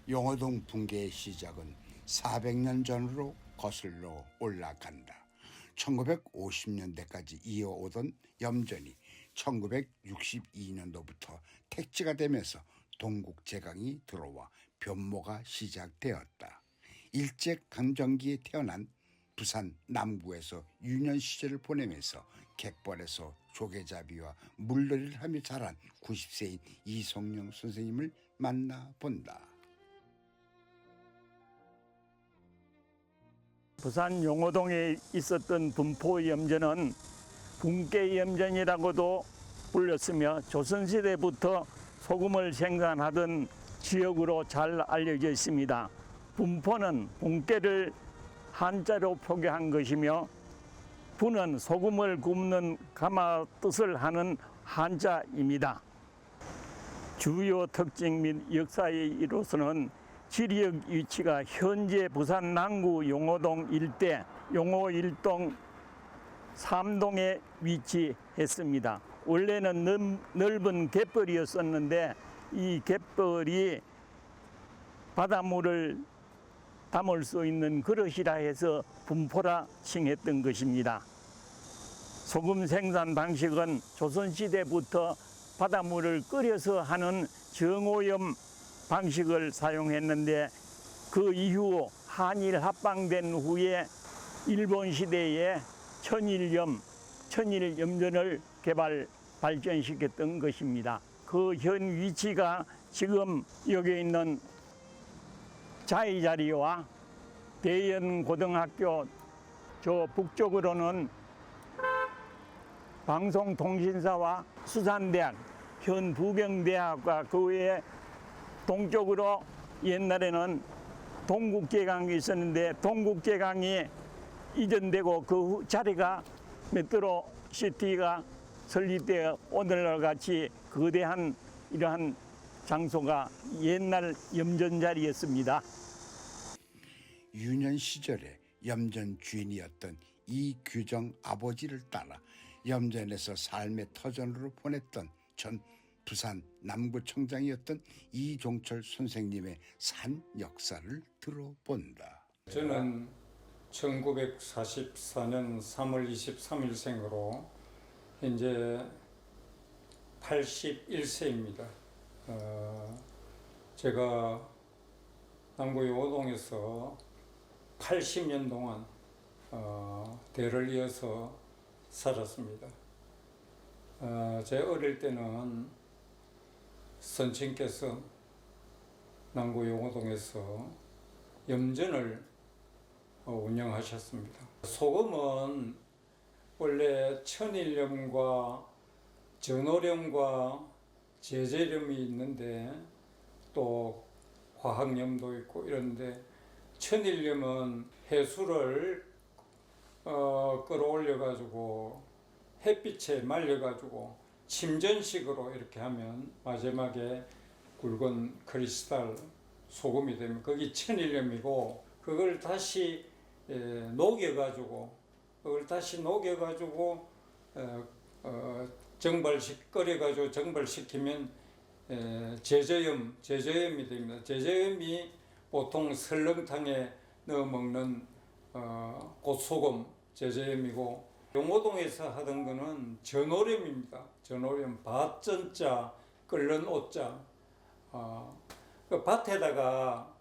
용호동 붕괴의 시작은 400년 전으로 거슬러 올라간다. 1950년대까지 이어오던 염전이 1962년도부터 택지가 되면서 동국제강이 들어와 변모가 시작되었다. 일제강점기에 태어난 부산 남구에서 유년 시절을 보내면서 갯벌에서 조개잡이와 물놀이를 하며 자란 90세인 이성영 선생님을 만나본다. 부산 용호동에 있었던 분포염전은 붕괴염전이라고도 불렸으며 조선시대부터 소금을 생산하던 지역으로 잘 알려져 있습니다. 분포는 붕괴를 한자로 표기한 것이며 부는 소금을 굽는 가마 뜻을 하는 한자입니다. 주요 특징 및 역사의 이로서는 지리적 위치가 현재 부산 남구 용호동 일대 용호 1동 3동에 위치했습니다. 원래는 넓은 갯벌이었었는데 이 갯벌이 바닷물을 담을 수 있는 그릇이라 해서 분포라 칭했던 것입니다. 소금 생산 방식은 조선시대부터 바닷물을 끓여서 하는 정오염 방식을 사용했는데 그 이후 한일 합방된 후에 일본 시대에 천일염전을 발전시켰던 것입니다. 그 현 위치가 지금 여기 있는 자이자리와 대연고등학교 저 북쪽으로는 방송통신사와 수산대학, 현 부병대학과 그 외에 동쪽으로 옛날에는 동국제강이 있었는데 동국제강이 이전되고 그 자리가 메트로시티가 설립되어 오늘날 같이 거대한 이러한 장소가 옛날 염전 자리였습니다. 유년 시절에 염전 주인이었던 이규정 아버지를 따라 염전에서 삶의 터전으로 보냈던 전 부산 남구청장이었던 이종철 선생님의 산 역사를 들어본다. 저는 1944년 3월 23일생으로 현재 81세입니다. 제가 남구 용호동에서 80년 동안 대를 이어서 살았습니다. 제 어릴 때는 선친께서 남구 용호동에서 염전을 운영하셨습니다. 소금은 원래 천일염과 전오염과 제제염이 있는데 또 화학염도 있고 이런데 천일염은 해수를 끌어올려 가지고 햇빛에 말려 가지고 침전식으로 이렇게 하면 마지막에 굵은 크리스탈 소금이 되면 그게 천일염이고 그걸 다시 녹여가지고 끓여가지고 정발시키면 제저염이 됩니다. 제저염이 보통 설렁탕에 넣어 먹는 꽃소금 제저염이고 용호동에서 하던 거는 전오염입니다. 전오염 밭전자 끓는 옷자 그 밭에다가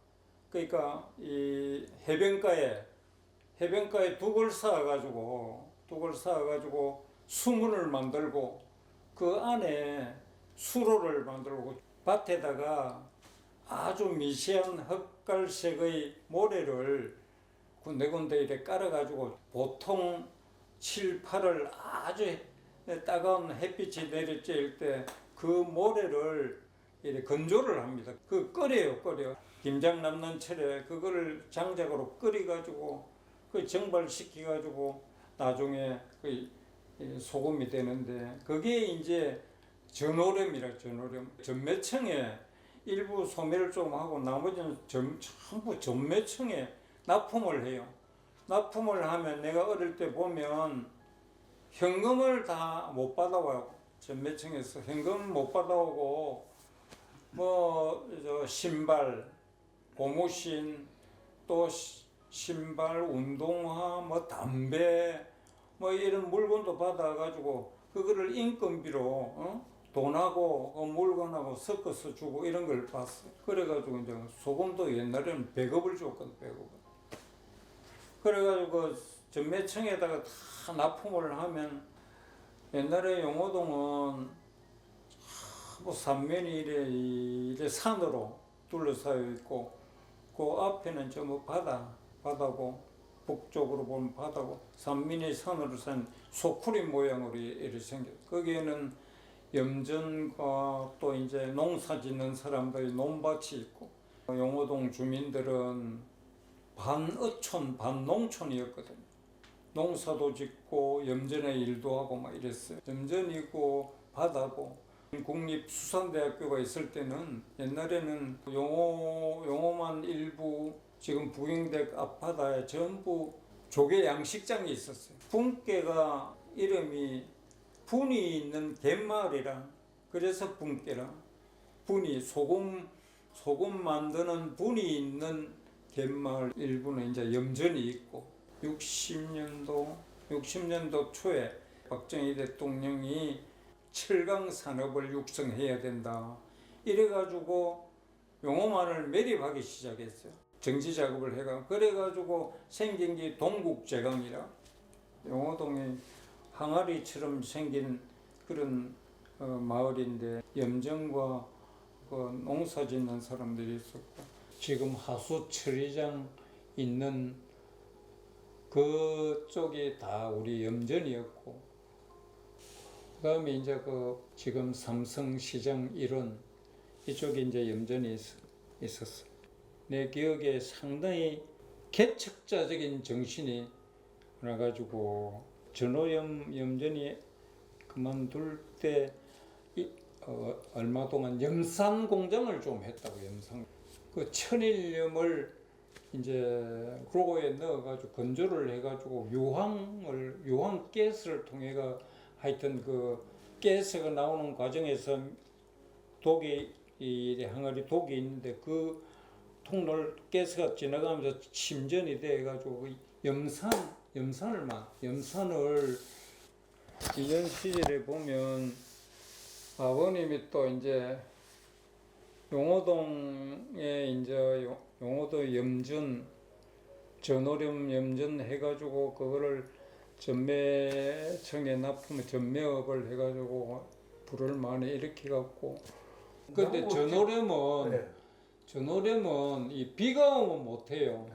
그러니까 이 해변가에 둑을 쌓아가지고 수문을 만들고 그 안에 수로를 만들고 밭에다가 아주 미세한 흑갈색의 모래를 군데군데 이렇게 깔아가지고 보통 7, 8월 아주 따가운 햇빛이 내리쬐을 때 그 모래를 이렇게 건조를 합니다. 그 끓여. 김장 남는 철에 그거를 장작으로 끓여가지고 그 정발시켜가지고 나중에 그 소금이 되는데 그게 이제 전오염이라 전오염. 전매청에 일부 소매를 좀 하고 나머지는 전부 전매청에 납품을 해요. 납품을 하면 내가 어릴 때 보면 현금을 다 못 받아와요. 전매청에서 현금 못 받아오고 뭐 신발, 고무신, 또 신발, 운동화, 뭐 담배, 뭐 이런 물건도 받아가지고 그거를 인건비로 돈하고 물건하고 섞어서 주고 이런 걸 봤어. 그래가지고 이제 소금도 옛날에는 100억을 줬거든, 100억. 그래가지고 전매청에다가 다 납품을 하면 옛날에 용호동은 뭐 삼면이 이래 산으로 둘러싸여 있고 그 앞에는 전부 바다고 북쪽으로 보면 바다고 삼면이 산으로 산 소쿠리 모양으로 이렇게 생겼어. 거기에는 염전과 또 이제 농사 짓는 사람들이 논밭이 있고 용호동 주민들은 반어촌 반농촌이었거든요. 농사도 짓고 염전의 일도 하고 막 이랬어요. 염전이고 바다고. 국립수산대학교가 있을 때는 옛날에는 용호만 일부 지금 부경대 앞바다에 전부 조개 양식장이 있었어요. 분께가 이름이 분이 있는 갯마을이라 그래서 분께라. 분이 소금 만드는 분이 있는 갯마을 일부는 이제 염전이 있고 60년도 초에 박정희 대통령이 철강 산업을 육성해야 된다. 이래가지고 용호만을 매립하기 시작했어요. 정지 작업을 해가 그래가지고 생긴 게 동국제강이라 용호동이 항아리처럼 생긴 그런 마을인데 염전과 농사 짓는 사람들이 있었고 지금 하수 처리장 있는 그쪽이 다 우리 염전이었고 그다음에 이제 지금 삼성시장 일원 이쪽에 이제 염전이 있었어. 내 기억에 상당히 개척자적인 정신이 나가지고 전호염 염전이 그만둘 때 얼마 동안 염산 공장을 좀 했다고 염산. 그 천일염을 이제 그로고에 넣어가지고 건조를 해가지고 유황 가스를 통해가 하여튼 그 가스가 나오는 과정에서 독이 이 항아리 독이 있는데 그 통로를 가스가 지나가면서 침전이 돼가지고 염산을 이전 시절에 보면 아버님이 또 이제 용호동에 이제 용호도 염전 전호렴 염전 해가지고 그거를 전매청에 납품 전매업을 해가지고 불을 많이 일으켜갖고 근데 전호렴은 이 비가 오면 못해요.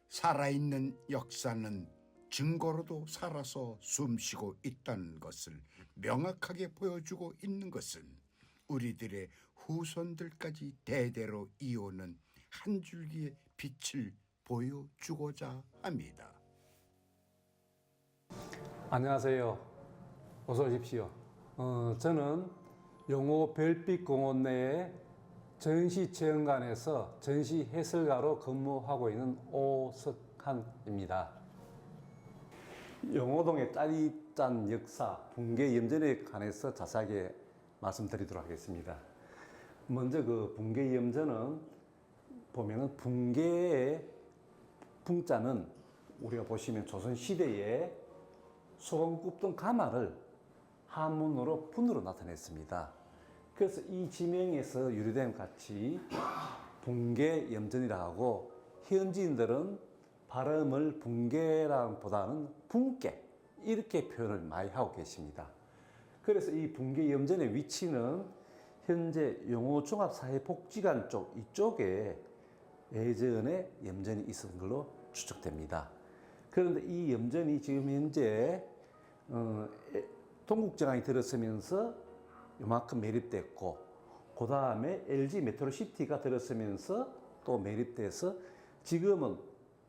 살아있는 역사는 증거로도 살아서 숨쉬고 있다는 것을 명확하게 보여주고 있는 것은 우리들의 후손들까지 대대로 이어오는 한 줄기의 빛을 보여주고자 합니다. 안녕하세요. 어서 오십시오. 저는 용호 별빛공원 내에 전시체험관에서 전시 해설가로 근무하고 있는 오석한입니다. 용호동의 짜릿한 역사, 붕괴 염전에 관해서 자세하게 말씀드리도록 하겠습니다. 먼저 그 붕괴 염전은 보면은 붕괴의 붕자는 우리가 보시면 조선시대에 소금 굽던 가마를 한문으로 분으로 나타냈습니다. 그래서 이 지명에서 유래된 같이 붕괴 염전이라 하고 현지인들은 발음을 붕괴라보다는 붕괴 이렇게 표현을 많이 하고 계십니다. 그래서 이 붕괴 염전의 위치는 현재 용호종합사회복지관 쪽 이쪽에 예전에 염전이 있었던 걸로 추측됩니다. 그런데 이 염전이 지금 현재 동국제강이 들어서면서 요만큼 매립됐고 그 다음에 LG 메트로시티가 들어서면서 또 매립돼서 지금은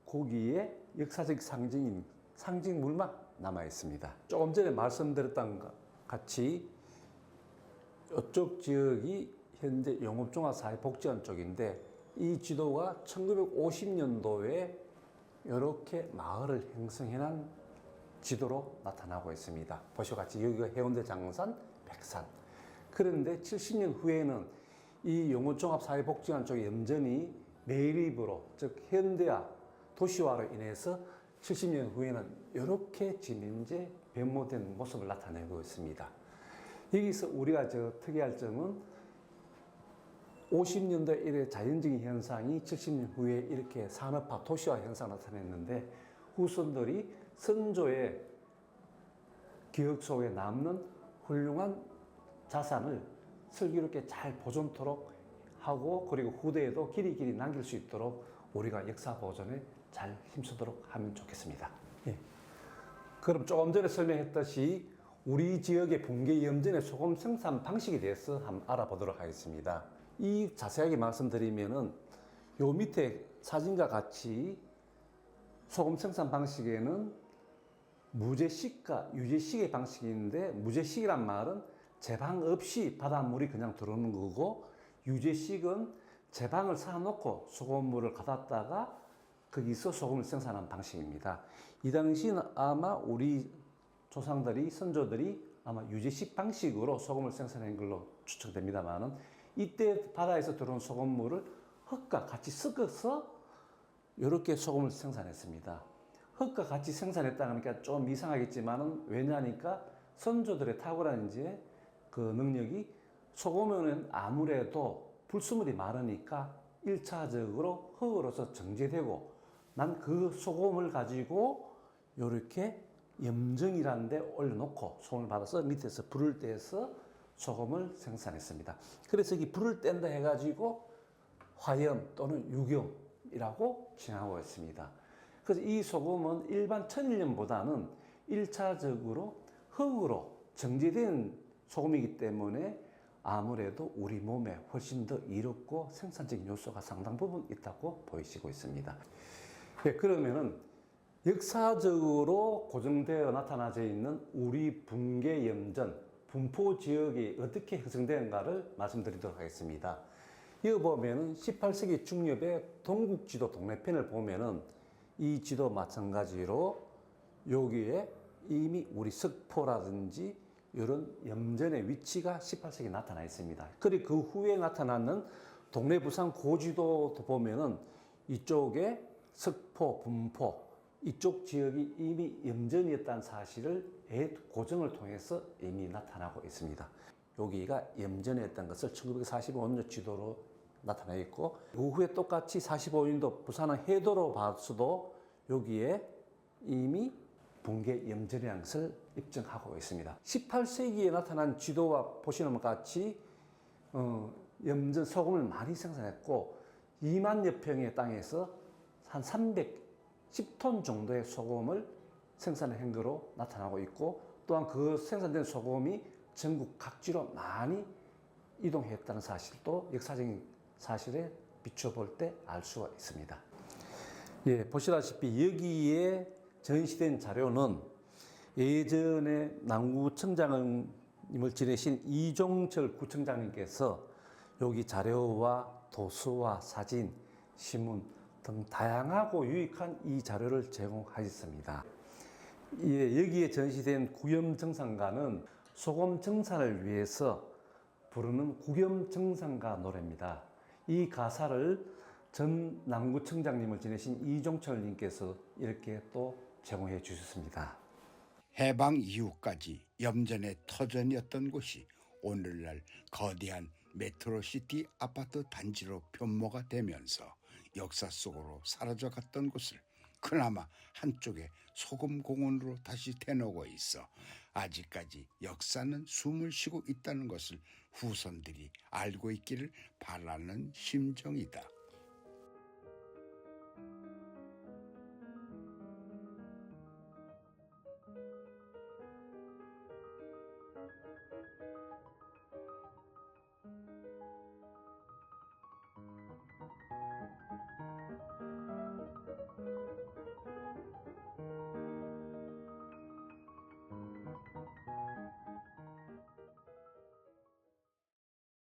거기에 역사적 상징인 상징물만 남아 있습니다. 조금 전에 말씀드렸던 것 같이 이쪽 지역이 현재 용업종합사회복지관 쪽인데 이 지도가 1950년도에 이렇게 마을을 형성해놓은 지도로 나타나고 있습니다. 보시와 같이 여기가 해운대 장산, 백산. 그런데 70년 후에는 이 용호종합사회복지관 쪽의 염전이 매립으로, 즉 현대화, 도시화로 인해서 70년 후에는 이렇게 지금 현재 변모된 모습을 나타내고 있습니다. 여기서 우리가 특이할 점은 50년대 이래 자연적인 현상이 70년 후에 이렇게 산업화, 도시화 현상을 나타냈는데 후손들이 선조의 기억 속에 남는 훌륭한 자산을 슬기롭게 잘 보존토록 하고 그리고 후대에도 길이 남길 수 있도록 우리가 역사 보존에 잘 힘쓰도록 하면 좋겠습니다. 예. 그럼 조금 전에 설명했듯이 우리 지역의 붕괴 염전의 소금 생산 방식에 대해서 한번 알아보도록 하겠습니다. 이 자세하게 말씀드리면은 요 밑에 사진과 같이 소금 생산 방식에는 무제식과 유제식의 방식이 있는데 무제식이란 말은 제방 없이 바닷물이 그냥 들어오는 거고 유제식은 제방을 쌓아놓고 소금물을 가뒀다가 거기서 소금을 생산하는 방식입니다. 이 당시는 아마 우리 조상들이 선조들이 아마 유제식 방식으로 소금을 생산한 걸로 추측됩니다만은 이때 바다에서 들어온 소금물을 흙과 같이 섞어서 이렇게 소금을 생산했습니다. 흙과 같이 생산했다는 게 좀 이상하겠지만은 왜냐하니까 선조들의 탁월한 이제 그 능력이 소금은 아무래도 불순물이 많으니까 1차적으로 흙으로서 정제되고 난 그 소금을 가지고 이렇게 염정이라는 데 올려놓고 소금을 받아서 밑에서 불을 떼서 소금을 생산했습니다. 그래서 이 불을 뗀다 해가지고 화염 또는 유경이라고 칭하고 있습니다. 그래서 이 소금은 일반 천일염보다는 1차적으로 흙으로 정제된 소금이기 때문에 아무래도 우리 몸에 훨씬 더 이롭고 생산적인 요소가 상당 부분 있다고 보이시고 있습니다. 네, 그러면은 역사적으로 고정되어 나타나져 있는 우리 붕괴 염전, 분포 지역이 어떻게 형성되는가를 말씀드리도록 하겠습니다. 여기 보면은 18세기 중엽의 동국지도 동래편을 보면은 이 지도 마찬가지로 여기에 이미 우리 석포라든지 이런 염전의 위치가 18세기에 나타나 있습니다. 그리고 그 후에 나타나는 동래부산 고지도도 보면은 이쪽에 석포, 분포 이쪽 지역이 이미 염전이었다는 사실을 고정을 통해서 이미 나타나고 있습니다. 여기가 염전이었던 것을 1945년 지도로 나타나 있고 이후에 똑같이 45년도 부산은 해도로 봐서도 여기에 이미 붕괴 염전이라는 것을 입증하고 있습니다. 18세기에 나타난 지도와 보시는 것 같이 염전 소금을 많이 생산했고 2만여 평의 땅에서 한 310톤 정도의 소금을 생산한 거로 나타나고 있고 또한 그 생산된 소금이 전국 각지로 많이 이동했다는 사실도 역사적인 사실에 비춰볼 때 알 수가 있습니다. 예, 보시다시피 여기에 전시된 자료는 예전에 남구청장님을 지내신 이종철 구청장님께서 여기 자료와 도서와 사진, 신문 등 다양하고 유익한 이 자료를 제공하셨습니다. 예, 여기에 전시된 구염정상가는 소금 정산을 위해서 부르는 구염정상가 노래입니다. 이 가사를 전 남구청장님을 지내신 이종철님께서 이렇게 또 제공해 주셨습니다. 해방 이후까지 염전의 터전이었던 곳이 오늘날 거대한 메트로시티 아파트 단지로 변모가 되면서 역사 속으로 사라져갔던 곳을 그나마 한쪽에 소금공원으로 다시 되놓고 있어 아직까지 역사는 숨을 쉬고 있다는 것을 후손들이 알고 있기를 바라는 심정이다.